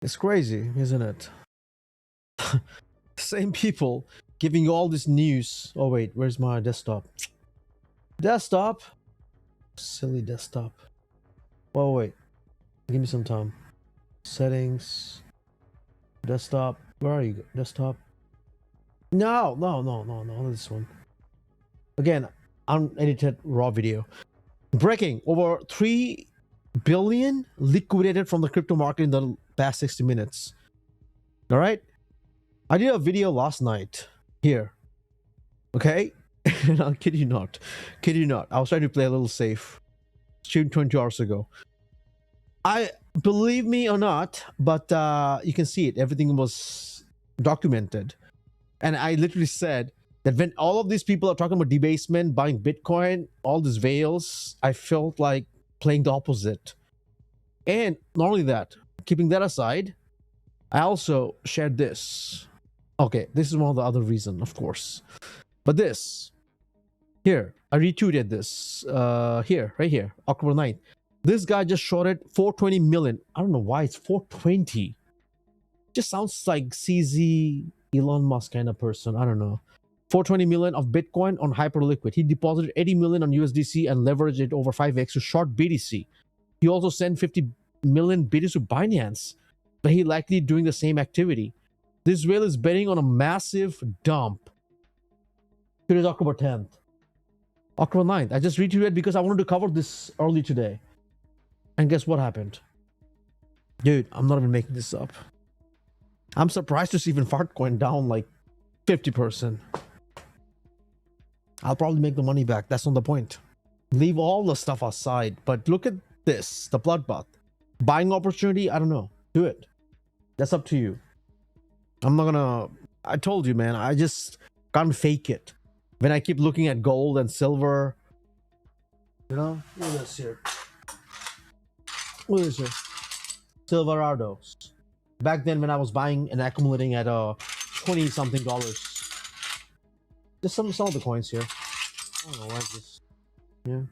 It's crazy, isn't it? Same people giving you all this news. Oh wait, where's my desktop? Desktop? Silly desktop. Oh wait, give me some time. Settings. Desktop. Where are you? Desktop. No, not this one. Again, unedited raw video. Breaking over 3 billion liquidated from the crypto market in the past 60 minutes. All right. I did a video last night here. Okay. And I'll kid you not. Kid you not. I was trying to play a little safe. Shoot 20 hours ago. I believe me or not, but you can see it. Everything was documented. And I literally said that when all of these people are talking about debasement, buying Bitcoin, all these veils, I felt like playing the opposite. And not only that, keeping that aside, I also shared this. Okay, this is one of the other reasons, of course. But this, here, I retweeted this, here, right here, October 9th. This guy just shorted 420 million. I don't know why it's 420. Just sounds like CZ, Elon Musk kind of person. I don't know. 420 million of Bitcoin on Hyperliquid. He deposited 80 million on USDC and leveraged it over 5x to short BTC. He also sent 50 million BTC to Binance, but he likely doing the same activity. This whale is betting on a massive dump. Today is October 10th. October 9th. I just retweeted because I wanted to cover this early today. And guess what happened? Dude, I'm not even making this up. I'm surprised to see even Fartcoin down like 50%. I'll probably make the money back. That's not the point. Leave all the stuff aside. But look at this, the bloodbath. Buying opportunity, I don't know. Do it. That's up to you. I'm not gonna... I told you, man. I just can't fake it. When I keep looking at gold and silver... You know? Look at this here. Look at this here. Silverados. Back then when I was buying and accumulating at 20 something dollars. Just some of the coins here. I don't know, like this. Yeah.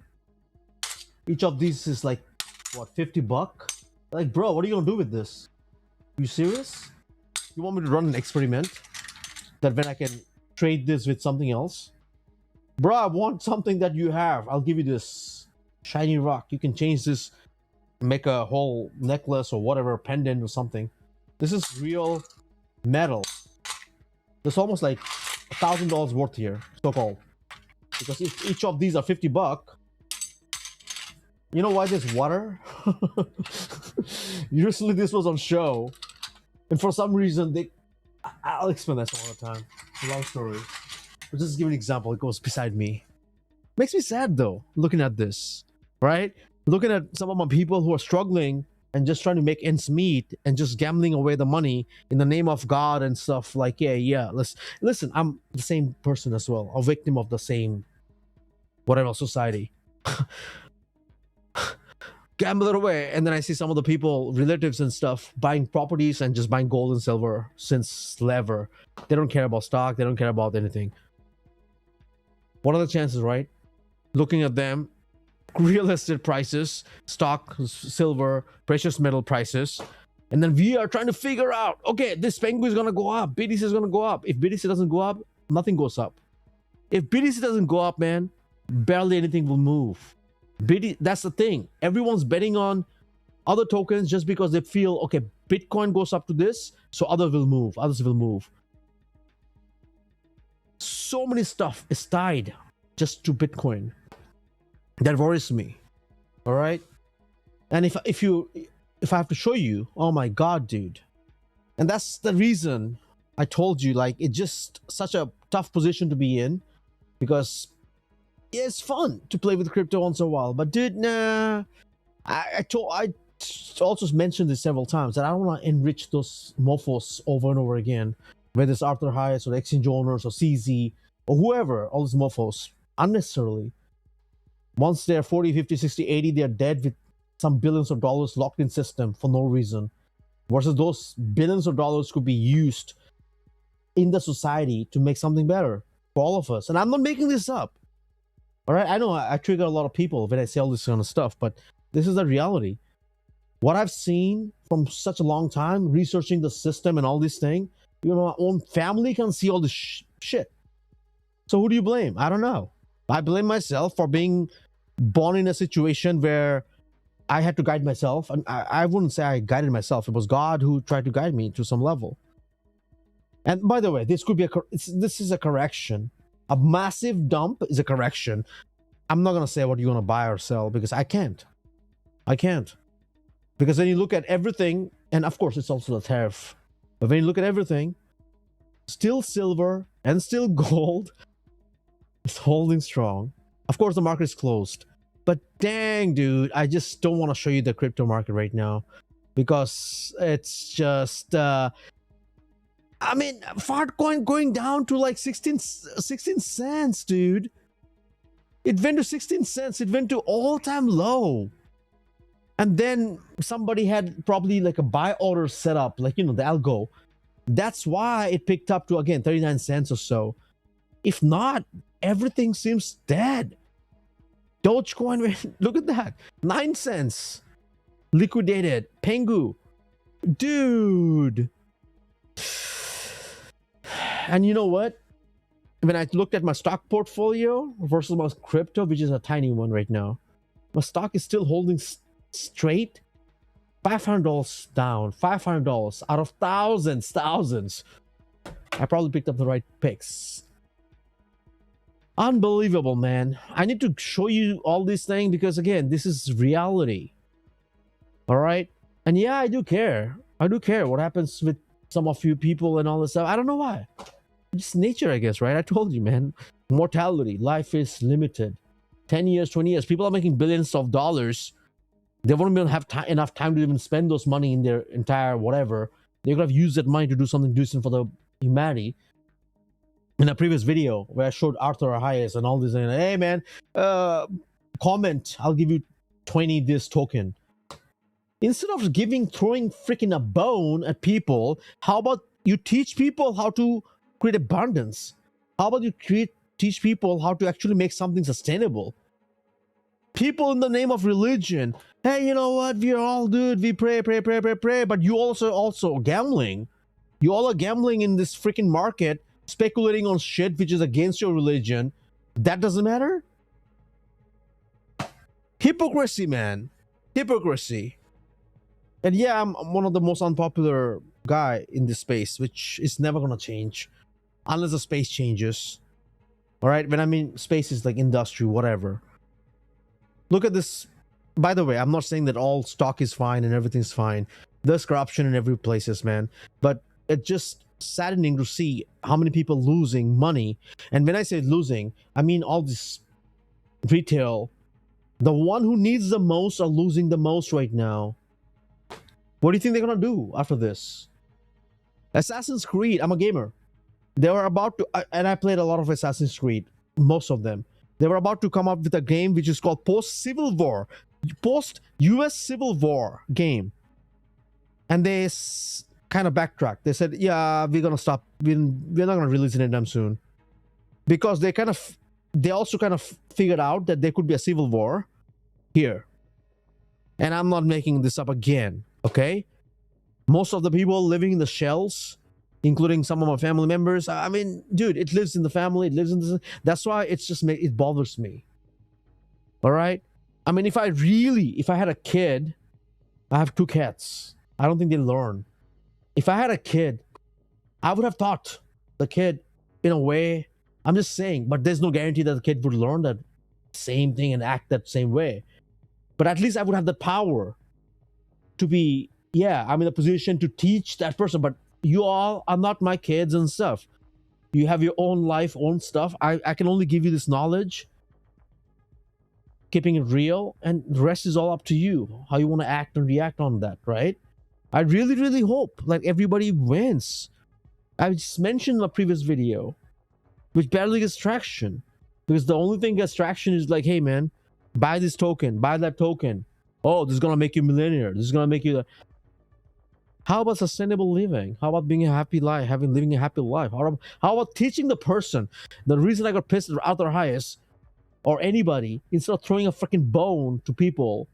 Each of these is like what, 50 buck? Like, bro, what are you gonna do with this? You serious? You want me to run an experiment that when I can trade this with something else? Bro, I want something that you have. I'll give you this shiny rock. You can change this, make a whole necklace or whatever, pendant or something. This is real metal. There's almost like $1,000 worth here, so-called. Because if each of these are 50 buck, you know why there's water? Usually this was on show, and for some reason I'll explain that some other time. It's a long story. But just give an example. It goes beside me. Makes me sad though, looking at this, right? Looking at some of my people who are struggling and just trying to make ends meet and just gambling away the money in the name of God and stuff. Like, yeah. Listen, I'm the same person as well, a victim of the same whatever society. Gamble it away, and then I see some of the people, relatives and stuff, buying properties and just buying gold and silver since ever. They don't care about stock. They don't care about anything. What are the chances, right? Looking at them, real estate prices, stock, silver, precious metal prices, and then we are trying to figure out, okay, this penguin is going to go up, BTC is going to go up. If BTC doesn't go up, nothing goes up. If BTC doesn't go up, man, barely anything will move. That's the thing. Everyone's betting on other tokens just because they feel, okay, Bitcoin goes up to this, so others will move. So many stuff is tied just to Bitcoin. That worries me. All right. And if I have to show you, oh my God, dude. And that's the reason I told you, like, it's just such a tough position to be in, because yeah, it's fun to play with crypto once in a while, but dude, nah. I also mentioned this several times that I don't want to enrich those mofos over and over again, whether it's Arthur Hayes or the exchange owners or CZ or whoever, all these mofos, unnecessarily. Once they're 40, 50, 60, 80, they're dead with some billions of dollars locked in system for no reason. Versus those billions of dollars could be used in the society to make something better for all of us. And I'm not making this up. All right, I know I trigger a lot of people when I say all this kind of stuff, but this is the reality. What I've seen from such a long time, researching the system and all these things, my own family can see all this shit. So who do you blame? I don't know. I blame myself for being born in a situation where I had to guide myself. And I wouldn't say I guided myself. It was God who tried to guide me to some level. And by the way, this could be this is a correction. A massive dump is a correction. I'm not going to say what you're going to buy or sell because I can't. Because when you look at everything, and of course it's also the tariff, but when you look at everything, still silver and still gold is holding strong. Of course the market is closed, but dang dude, I just don't want to show you the crypto market right now because it's just I mean, Fartcoin going down to like 16 cents, dude. It went to 16 cents. It went to all-time low. And then somebody had probably like a buy order set up, like, the algo. That's why it picked up to, again, 39 cents or so. If not, everything seems dead. Dogecoin, look at that. 9 cents. Liquidated. Pengu. Dude. And you know what? When I looked at my stock portfolio versus my crypto, which is a tiny one right now, my stock is still holding straight. $500 down. $500 out of thousands. I probably picked up the right picks. Unbelievable, man. I need to show you all these things because, again, this is reality. All right? And yeah, I do care. I do care what happens with some of you people and all this stuff. I don't know why. It's nature, I guess, right? I told you, man. Mortality. Life is limited. 10 years, 20 years. People are making billions of dollars. They won't even have enough time to even spend those money in their entire whatever. They could have used that money to do something decent for the humanity. In a previous video where I showed Arthur Hayes and all this, and hey man, comment, I'll give you 20 this token. Instead of throwing freaking a bone at people, how about you teach people how to create abundance? How about you teach people how to actually make something sustainable? People in the name of religion, hey, you know what? We are all good. We pray, but you also gambling. You all are gambling in this freaking market, speculating on shit which is against your religion. That doesn't matter. Hypocrisy, man. Hypocrisy. And yeah, I'm one of the most unpopular guy in this space, which is never gonna change unless the space changes. All right, when I mean space is like industry, whatever. Look at this. By the way, I'm not saying that all stock is fine and everything's fine. There's corruption in every places, man. But it's just saddening to see how many people losing money. And when I say losing, I mean all this retail. The one who needs the most are losing the most right now. What do you think they're gonna do after this? Assassin's Creed, I'm a gamer. They were about to, and I played a lot of Assassin's Creed, most of them. They were about to come up with a game which is called Post-Civil War, post-US Civil War game. And they kind of backtracked. They said, yeah, we're gonna stop. We're not gonna release it anytime soon. Because they also kind of figured out that there could be a civil war here. And I'm not making this up again. Okay, most of the people living in the shells, including some of my family members, I mean, dude, it lives in the family, it lives in this. That's why it bothers me. All right, I mean, if I had a kid, I have 2 cats. I don't think they learn. If I had a kid, I would have taught the kid in a way. I'm just saying, but there's no guarantee that the kid would learn that same thing and act that same way. But at least I would have the power to be, I'm in a position to teach that person. But you all are not my kids and stuff. You have your own life, own stuff. I can only give you this knowledge, keeping it real, and the rest is all up to you, how you want to act and react on that, right? I really hope like everybody wins. I just mentioned in a previous video, which barely gets traction, because the only thing gets traction is like, hey man, buy this token, buy that token. Oh, this is gonna make you a millionaire. This is gonna make you. How about sustainable living? How about being a happy life, living a happy life? How about teaching the person? The reason I got pissed at Arthur Hayes or anybody, instead of throwing a freaking bone to people,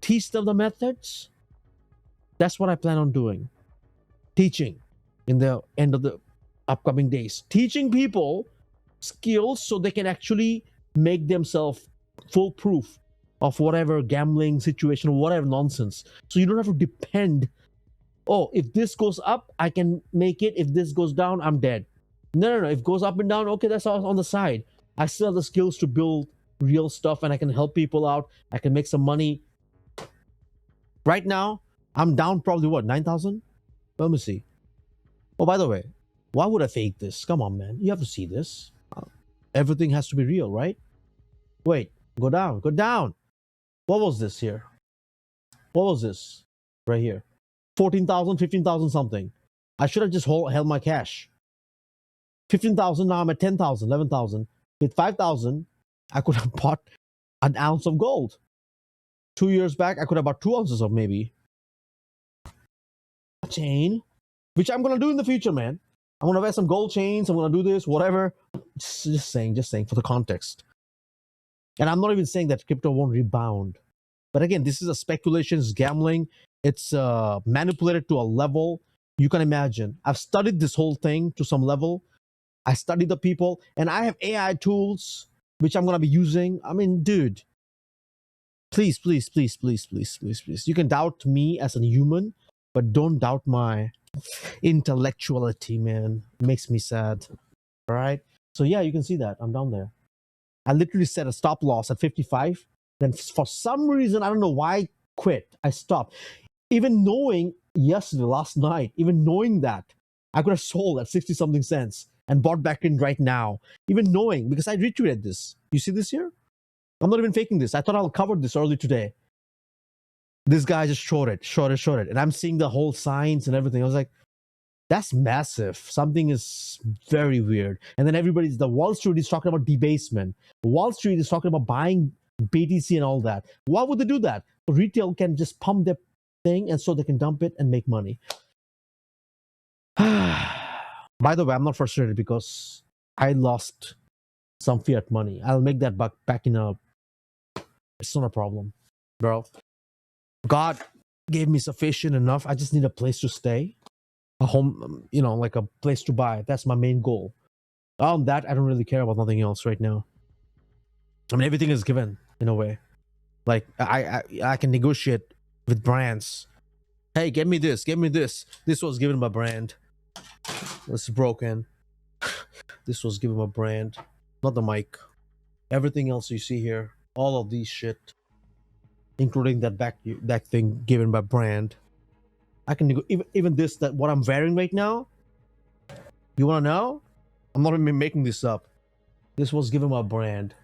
teach them the methods. That's what I plan on doing. Teaching in the end of the upcoming days. Teaching people skills so they can actually make themselves foolproof of whatever gambling situation or whatever nonsense. So you don't have to depend, oh, if this goes up, I can make it. If this goes down, I'm dead. No. If it goes up and down, okay, that's all on the side. I still have the skills to build real stuff and I can help people out. I can make some money. Right now, I'm down probably what, 9,000? Let me see. Oh, by the way, why would I fake this? Come on, man. You have to see this. Everything has to be real, right? Wait, go down, go down. What was this here? What was this right here? 14,000, 15,000 something. I should have just held my cash. 15,000, now I'm at 10,000, 11,000. With 5,000, I could have bought an ounce of gold. 2 years back, I could have bought 2 ounces of maybe a chain, which I'm gonna do in the future, man. I'm gonna wear some gold chains. I'm gonna do this, whatever. Just saying for the context. And I'm not even saying that crypto won't rebound. But again, this is a speculation, it's gambling. It's manipulated to a level you can imagine. I've studied this whole thing to some level. I studied the people, and I have AI tools which I'm gonna be using. I mean, dude, please. You can doubt me as a human, but don't doubt my intellectuality, man. It makes me sad. All right. So yeah, you can see that I'm down there. I literally set a stop loss at 55. Then for some reason, I don't know why I quit. I stopped. Even knowing yesterday, last night, even knowing that I could have sold at 60 something cents and bought back in right now. Even knowing, because I retweeted this. You see this here? I'm not even faking this. I thought I'll cover this early today. This guy just shorted. And I'm seeing the whole signs and everything. I was like, that's massive. Something is very weird. And then the Wall Street is talking about debasement. Wall Street is talking about buying BTC and all that. Why would they do that? Retail can just pump their thing and so they can dump it and make money. By the way, I'm not frustrated because I lost some fiat money. I'll make that back in a... It's not a problem, bro. God gave me sufficient enough. I just need a place to stay. A home, like a place to buy. That's my main goal. On that, I don't really care about nothing else right now. I mean, everything is given in a way. Like I can negotiate with brands. Hey, get me this. This was given by brand. This is broken. This was given by brand, not the mic. Everything else you see here, all of these shit, including that back thing given by brand. I can even this, that what I'm wearing right now. You want to know? I'm not even making this up. This was given by brand.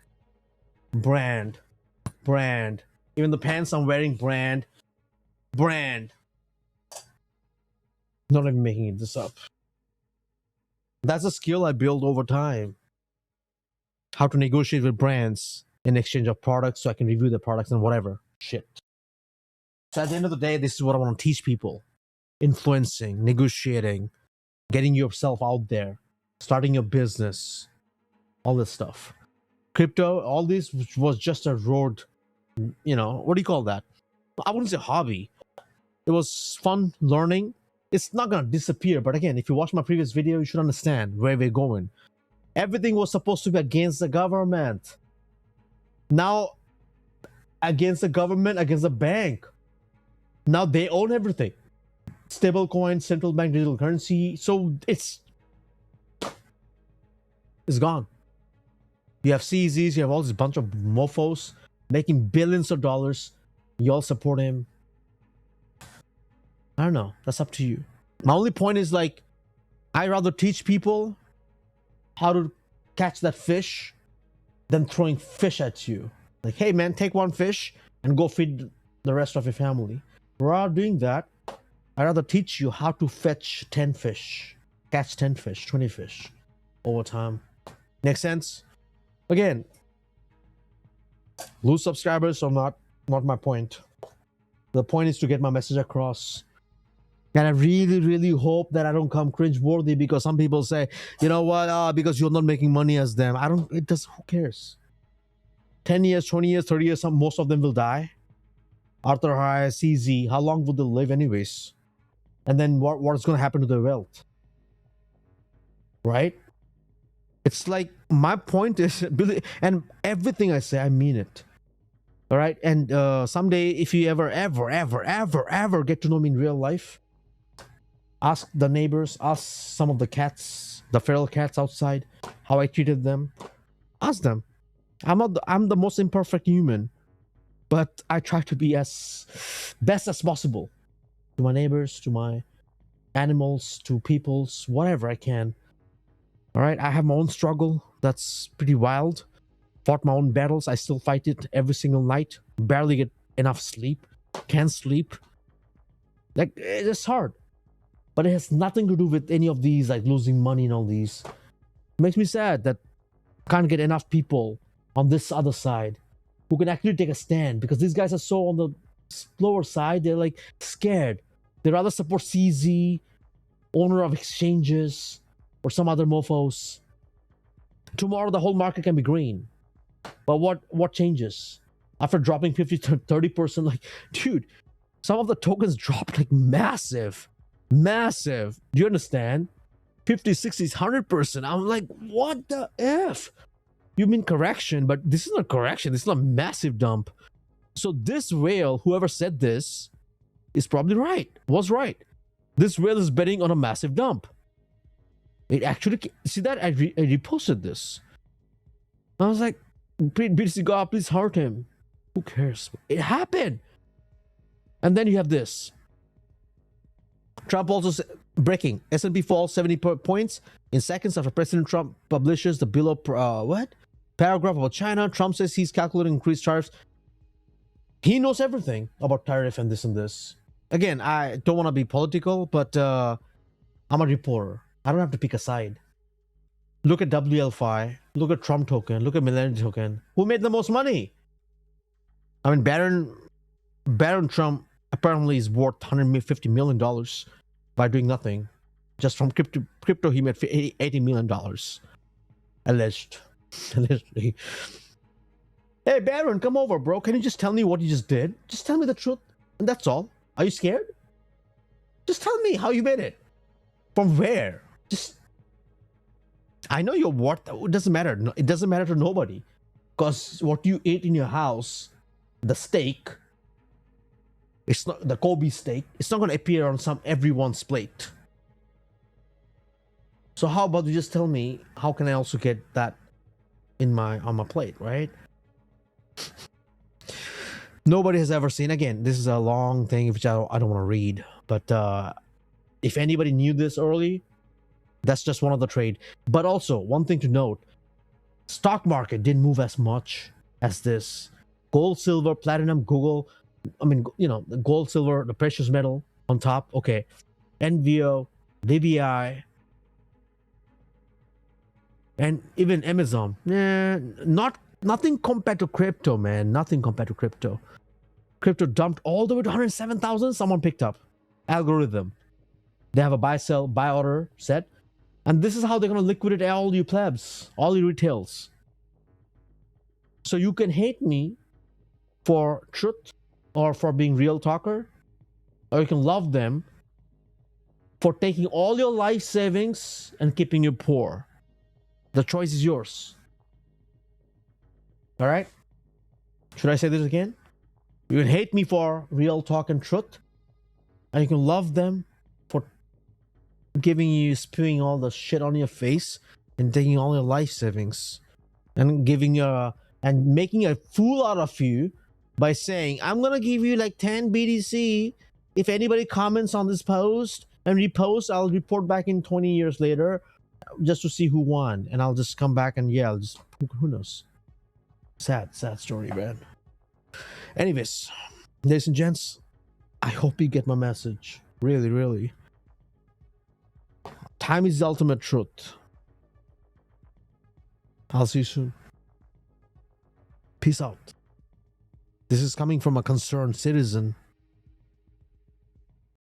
Even the pants I'm wearing, brand. Not even making this up. That's a skill I build over time. How to negotiate with brands in exchange of products so I can review the products and whatever shit. So at the end of the day, this is what I want to teach people. Influencing, negotiating, getting yourself out there, starting your business, all this stuff. Crypto, all this was just a road, what do you call that? I wouldn't say hobby. It was fun learning. It's not going to disappear. But again, if you watch my previous video, you should understand where we're going. Everything was supposed to be against the government. Now, against the government, against the bank. Now they own everything. Stable coin, central bank digital currency. So it's gone. You have CZs, you have all this bunch of mofos making billions of dollars. You all support him. I don't know. That's up to you. My only point is like, I rather teach people how to catch that fish than throwing fish at you. Like, hey man, take one fish and go feed the rest of your family. Rather doing that, I'd rather teach you how to fetch 10 fish, catch 10 fish, 20 fish over time. Make sense? Again, lose subscribers or not my point. The point is to get my message across. And I really hope that I don't come cringe-worthy because some people say, you know what, because you're not making money as them. Who cares? 10 years, 20 years, 30 years, most of them will die. Arthur Harris, CZ, how long would they live anyways? And then what's going to happen to their wealth? Right? It's like, my point is, and everything I say, I mean it. All right? And someday, if you ever get to know me in real life, ask the neighbors, ask some of the cats, the feral cats outside, how I treated them. Ask them. I'm the most imperfect human, but I try to be as best as possible to my neighbors, to my animals, to peoples, whatever I can. All right, I have my own struggle that's pretty wild. Fought my own battles. I still fight it every single night. Barely get enough sleep. Can't sleep. Like, it's hard, but it has nothing to do with any of these, like losing money and all these. It makes me sad that can't get enough people on this other side who can actually take a stand, because these guys are so on the lower side. They're like scared. They rather support CZ, owner of exchanges, or some other mofos. Tomorrow the whole market can be green, but what changes after dropping 50 to 30%? Like, dude, some of the tokens dropped like massive. Do you understand? 50, 60, 100%. I'm like, what the f? You mean correction, but this is not correction. This is not a massive dump. So this whale, whoever said this, is probably right. Was right. This whale is betting on a massive dump. It actually, see that? I reposted this. I was like, BTC God, please hurt him. Who cares? It happened. And then you have this. Trump also said, breaking. S&P falls 70 points in seconds after President Trump publishes the below paragraph about China. Trump says he's calculating increased tariffs. He knows everything about tariff and this and this. Again, I don't want to be political, but I'm a reporter. I don't have to pick a side. Look at WLFi. Look at Trump token. Look at Millennium token. Who made the most money? I mean, Baron Trump apparently is worth $150 million by doing nothing. Just from crypto he made $80 million. Alleged. Allegedly. Hey, Baron, come over, bro. Can you just tell me what you just did? Just tell me the truth. And that's all. Are you scared? Just tell me how you made it. From where? Just... I know you're worth... It doesn't matter. It doesn't matter to nobody. Because what you ate in your house, the steak, it's not the Kobe steak. It's not going to appear on everyone's plate. So how about you just tell me, how can I also get that on my plate, right? Nobody has ever seen. Again, this is a long thing which I don't want to read. But if anybody knew this early, that's just one of the trade. But also, one thing to note, stock market didn't move as much as this. Gold, silver, platinum, Google. I mean, you know, the gold, silver, the precious metal on top. Okay. NVO, DBI, and even Amazon. Nothing compared to crypto, man. Nothing compared to crypto. Crypto dumped all the way to 107,000. Someone picked up. Algorithm. They have a buy order set. And this is how they're going to liquidate all you plebs, all you retails. So you can hate me for truth or for being real talker, or you can love them for taking all your life savings and keeping you poor. The choice is yours. All right? Should I say this again? You can hate me for real talk and truth, and you can love them for spewing all the shit on your face and taking all your life savings and and making a fool out of you by saying, I'm gonna give you like 10 BTC if anybody comments on this post and repost. I'll report back in 20 years later just to see who won, and I'll just come back and yeah, who knows. Sad story, man. Anyways, ladies and gents, I hope you get my message. Really, really. Time is the ultimate truth. I'll see you soon. Peace out. This is coming from a concerned citizen.